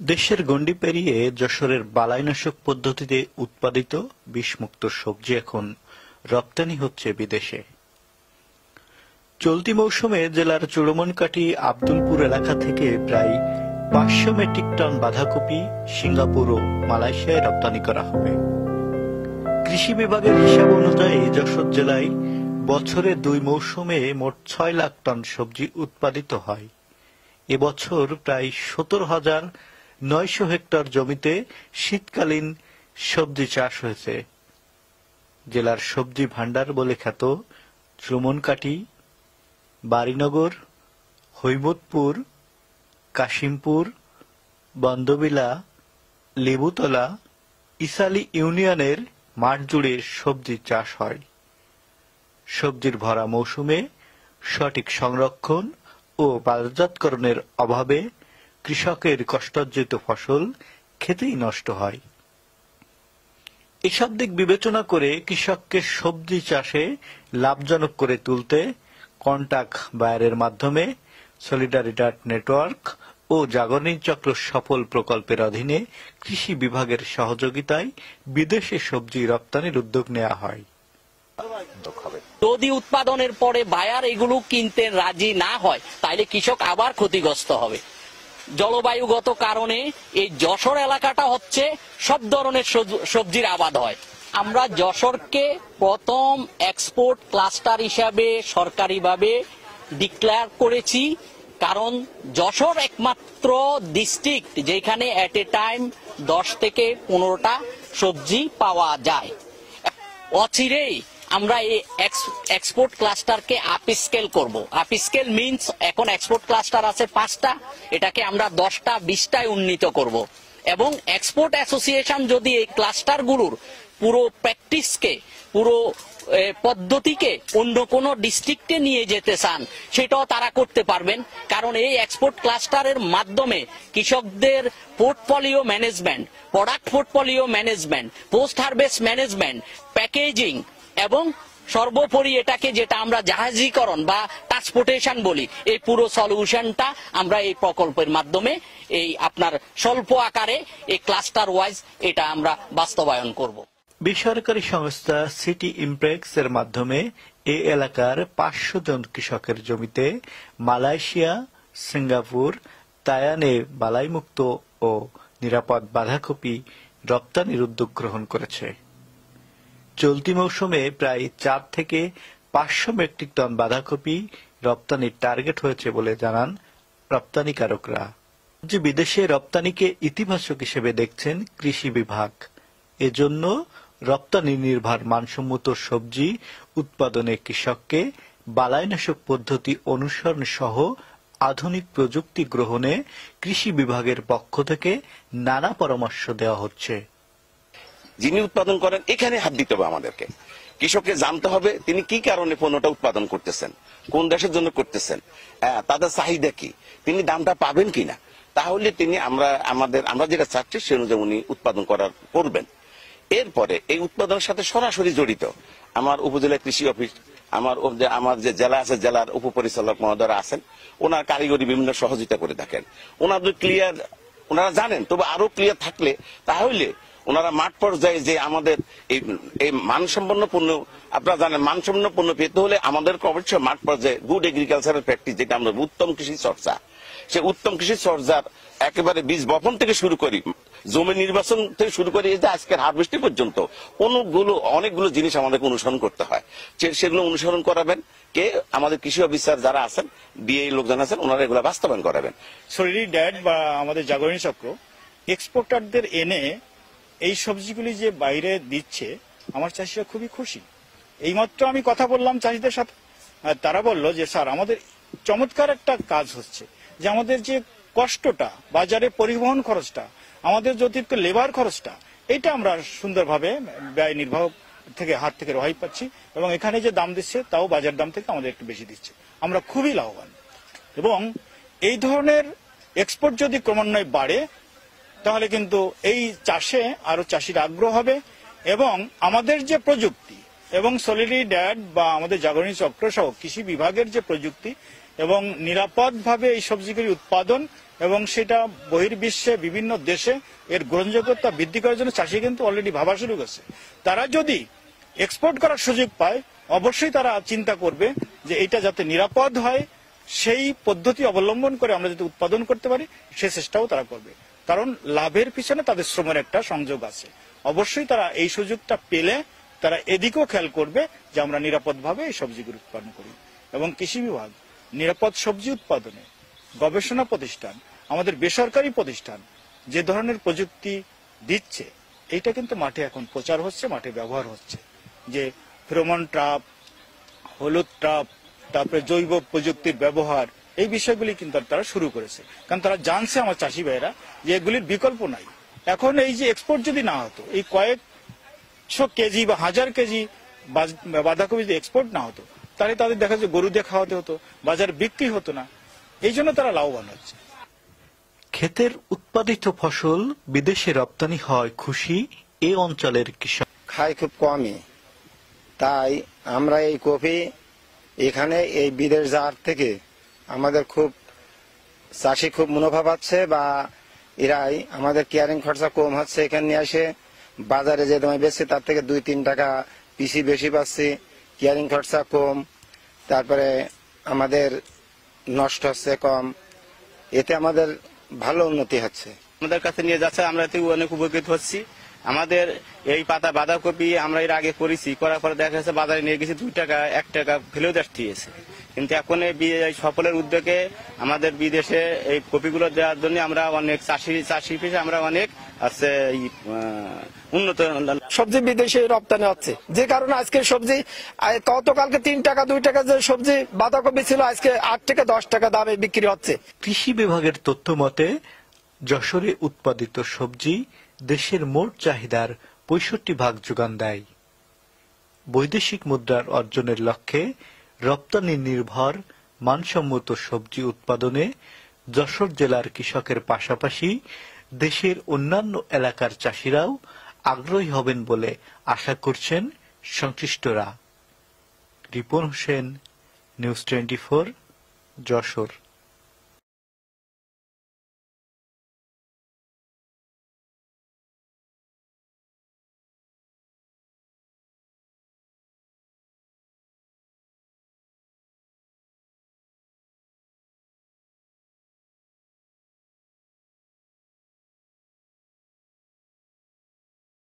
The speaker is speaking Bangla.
দেশের গণ্ডি পেরিয়ে যশোরের বালাইনাশক পদ্ধতিতে উৎপাদিত বিষমুক্ত সবজি এখন রপ্তানি হচ্ছে বিদেশে। চলতি মৌসুমে জেলার চুড়োমনকাঠি আব্দুলপুর এলাকা থেকে প্রায় ৫০০ মেট্রিক টন বাঁধাকপি সিঙ্গাপুর ও মালয়েশিয়ায় রপ্তানি করা হবে। কৃষি বিভাগের হিসাব অনুযায়ী যশোর জেলায় বছরে ২ মৌসুমে মোট ৬ লাখ টন সবজি উৎপাদিত হয়। এবছর প্রায় ১৭,৯০০ হেক্টর জমিতে শীতকালীন সবজি চাষ হয়েছে। জেলার সবজি ভান্ডার বলে খ্যাত চুড়োমনকাঠি, বারিনগর, হৈমতপুর, কাশিমপুর, বন্দবিলা, লেবুতলা, ইসালি ইউনিয়নের মাঠ জুড়ে সবজি চাষ হয়। সবজির ভরা মৌসুমে সঠিক সংরক্ষণ ও বাজারজাতকরণের অভাবে কৃষকের কষ্টার্জিত ফসল খেতেই নষ্ট হয়। এসব দিক বিবেচনা করে কৃষককে সবজি চাষে লাভজনক করে তুলতে কন্টাক্ট বায়ারের মাধ্যমে সলিডারিটি নেটওয়ার্ক ও জাগরণী চক্র সফল প্রকল্পের অধীনে কৃষি বিভাগের সহযোগিতায় বিদেশে সবজি রপ্তানির উদ্যোগ নেওয়া হয়। যদি উৎপাদনের পরে বায়ার এগুলো কিনতে রাজি না হয় তাহলে কৃষক আবার ক্ষতিগ্রস্ত হবে। জলবায়ুগত কারণে এই যশোর এলাকাটা হচ্ছে সব ধরনের সবজির আবাদ হয়। আমরা যশোরকে প্রথম এক্সপোর্ট ক্লাস্টার হিসাবে সরকারিভাবে ডিক্লেয়ার করেছি, কারণ যশোর একমাত্র ডিস্ট্রিক্ট যেখানে এট এ টাইম 10 থেকে 15টা সবজি পাওয়া যায়। অচিরেই আমরা এই এক্সপোর্ট ক্লাস্টারকে আপস্কেল করব। আপস্কেল মিন্স এখন এক্সপোর্ট ক্লাস্টার আছে 5টা, এটাকে আমরা 10টা 20টায় উন্নীত করব। এবং এক্সপোর্ট অ্যাসোসিয়েশন যদি এই ক্লাস্টারগুলোর পুরো প্র্যাকটিসকে, পুরো পদ্ধতিকে অন্য কোন ডিস্ট্রিক্টে নিয়ে যেতে চান সেটাও তারা করতে পারবেন, কারণ এই এক্সপোর্ট ক্লাস্টারের মাধ্যমে কৃষকদের portfolio management, product portfolio management, post harvest management, packaging এবং সর্বোপরি এটাকে যেটা আমরা জাহাজীকরণ বা ট্রান্সপোর্টেশন বলি, এই পুরো সলিউশনটা আমরা এই প্রকল্পের মাধ্যমে এই আপনার স্বল্প আকারে এই ক্লাস্টার ওয়াইজ এটা আমরা বাস্তবায়ন করব। বেসরকারি সংস্থা সিটি ইমপ্রেক্স এর মাধ্যমে এ এলাকার ৫০০ জন কৃষকের জমিতে মালয়েশিয়া, সিঙ্গাপুর, তাইওয়ানে বালাইমুক্ত ও নিরাপদ বাঁধাকপি রপ্তানির উদ্যোগ গ্রহণ করেছে। চলতি মৌসুমে প্রায় ৪ থেকে ৫০০ মেট্রিক টন বাঁধাকপি রপ্তানির টার্গেট হয়েছে বলে জানান রপ্তানিকারকরা। যে বিদেশে রপ্তানিকে ইতিবাচক হিসেবে দেখছেন কৃষি বিভাগ। এজন্য রপ্তানি নির্ভর মানসম্মত সবজি উৎপাদনে কৃষককে বালাইনাশক পদ্ধতি অনুসরণ সহ আধুনিক প্রযুক্তি গ্রহণে কৃষি বিভাগের পক্ষ থেকে নানা পরামর্শ দেওয়া হচ্ছে। যিনি উৎপাদন করেন এখানে হাত দিতে হবে আমাদেরকে। কৃষককে জানতে হবে তিনি কি কারণে পণ্যটা উৎপাদন করতেছেন, কোন দেশের জন্য করতেছেন, তাদের চাহিদা কি, তিনি দামটা পাবেন কিনা। তাহলে তিনি আমরা যেটা চাচ্ছি সে অনুযায়ী উনি উৎপাদন করবেন। এরপরে এই উৎপাদনের সাথে সরাসরি জড়িত আমার উপজেলা কৃষি অফিস, আমার যে জেলা আছে, জেলার উপপরিচালক মহোদয়রা আছেন, ওনার কারিগরি বিভিন্ন সহযোগিতা করে থাকেন। ওনারা জানেন, তবে আরো ক্লিয়ার থাকলে তাহলে ওনারা মাঠ পর্যায়ে যে আমাদের এই মানসম্পন্ন পণ্য, আপনারা জানেন মানসম্পন্ন পণ্য পেতে হলে আমাদেরকে অবশ্যই মাঠ পর্যায়ে গুড এগ্রিকালচারাল প্র্যাকটিস, যেটা আমরা উত্তম কৃষি চর্চা, সে উত্তম কৃষি চর্চার একেবারে বীজ বপন থেকে শুরু করি, জমি নির্বাচন থেকে শুরু করে এই যে আজকের হারভেস্টিং পর্যন্ত অনেকগুলো জিনিস আমাদেরকে অনুসরণ করতে হয়। সেগুলো অনুসরণ করাবেন কে? আমাদের কৃষি অফিসার যারা আছেন, ডিএ লোকজন আছেন, ওনারা এগুলো বাস্তবায়ন করাবেন। সলিডারিটি ড্যাট বা আমাদের জাগরণী চক্র এক্সপোর্টারদের এনে এই সবজিগুলি যে বাইরে দিচ্ছে, আমার চাষিরা খুবই খুশি। এইমাত্র আমি কথা বললাম চাষিদের সাথে, তারা বলল যে স্যার আমাদের চমৎকার একটা কাজ হচ্ছে, যে আমাদের যে কষ্টটা, বাজারে পরিবহন খরচটা, আমাদের অতিরিক্ত লেবার খরচটা, এটা আমরা সুন্দরভাবে ব্যয় নির্বাহ থেকে হাত থেকে রেহাই পাচ্ছি, এবং এখানে যে দাম দিচ্ছে তাও বাজার দাম থেকে আমাদের একটু বেশি দিচ্ছে। আমরা খুবই লাভবান। এবং এই ধরনের এক্সপোর্ট যদি ক্রমান্বয়ে বাড়ে তাহলে কিন্তু এই চাষে আরো চাষির আগ্রহ হবে, এবং আমাদের যে প্রযুক্তি এবং সলিডারিটি ড্যাট বা আমাদের জাগরণী চক্র সহ কৃষি বিভাগের যে প্রযুক্তি এবং নিরাপদভাবে এই সবজিগুলি উৎপাদন এবং সেটা বহির্বিশ্বে বিভিন্ন দেশে এর গ্রহণযোগ্যতা বৃদ্ধি করার জন্য চাষি কিন্তু অলরেডি ভাবা শুরু করছে। তারা যদি এক্সপোর্ট করার সুযোগ পায় অবশ্যই তারা চিন্তা করবে যে এটা যাতে নিরাপদ হয়, সেই পদ্ধতি অবলম্বন করে আমরা যদি উৎপাদন করতে পারি সে চেষ্টাও তারা করবে। কারণ লাভের পিছনে তাদের শ্রমের একটা সংযোগ আছে। অবশ্যই তারা এই সুযোগটা পেলে তারা এদিকেও খেয়াল করবে যে আমরা নিরাপদভাবে এই সবজিগুলো উৎপাদন করি। এবং কৃষি বিভাগ নিরাপদ সবজি উৎপাদনে গবেষণা প্রতিষ্ঠান, আমাদের বেসরকারি প্রতিষ্ঠান যে ধরনের প্রযুক্তি দিচ্ছে, এইটা কিন্তু মাঠে এখন প্রচার হচ্ছে, মাঠে ব্যবহার হচ্ছে। যে ফেরোমন ট্র্যাপ, হলুদ ট্র্যাপ, তারপরে জৈব প্রযুক্তির ব্যবহার, এই বিষয়গুলি কিন্তু তারা শুরু করেছে। কারণ তারা জানছে আমার চাষি ভাইয়েরা যে এগুলির বিকল্প নাই। এখন এই যে এক্সপোর্ট যদি না হতো, এই কয়েকশো কেজি বা 1000 কেজি বাঁধাকপি যদি এক্সপোর্ট না হতো, তাহলে তাদের দেখা যায় গরু দিয়ে খাওয়াতে হতো, বাজারে বিক্রি হতো না। এই জন্য তারা লাভবান হচ্ছে। ক্ষেতের উৎপাদিত ফসল বিদেশে রপ্তানি হয় খুশি এ অঞ্চলের কৃষক। খায় খুব কমই, তাই আমরা এই কফি এখানে এই বিদেশ যাওয়ার থেকে আমাদের খুব চাষি খুব মুনাফা পাচ্ছে, বা এরাই আমাদের কেয়ারিং খরচা কম হচ্ছে। এখানে নিয়ে আসে বাজারে যে দামে বেচছে তার থেকে 2-3 টাকা পিসি বেশি পাচ্ছি, কেয়ারিং খরচা কম, তারপরে আমাদের নষ্ট হচ্ছে কম, এতে আমাদের ভালো উন্নতি হচ্ছে। আমাদের কাছে নিয়ে যাচ্ছে, আমরা এতে অনেক উপকৃত হচ্ছি। আমাদের এই পাতা বাঁধাকপি আমরা এর আগে করেছি, করার পরে দেখা যাচ্ছে বাজারে নিয়ে গেছি 2 টাকা 1 টাকা ফেলেও দিয়েছে। কিন্তু এখন এই সফলের উদ্যোগে আমাদের বিদেশে এই কপিগুলো দেওয়ার জন্য আমরা অনেক চাষি হিসেবে আমরা অনেক উন্নত সবজি বিদেশে রপ্তানি হচ্ছে, যে কারণে আজকে সবজি গতকালকে 3 টাকা 2 টাকা যে সবজি বাঁধাকপি ছিল আজকে 8 থেকে 10 টাকা দামে বিক্রি হচ্ছে। কৃষি বিভাগের তথ্য মতে যশোরে উৎপাদিত সবজি দেশের মোট চাহিদার 65% যোগান দেয়। বৈদেশিক মুদ্রার অর্জনের লক্ষ্যে রপ্তানি নির্ভর মানসম্মত সবজি উৎপাদনে যশোর জেলার কৃষকের পাশাপাশি দেশের অন্যান্য এলাকার চাষিরাও আগ্রহী হবেন বলে আশা করছেন সংশ্লিষ্টরা। রিপন হোসেন, নিউজ 24, যশোর।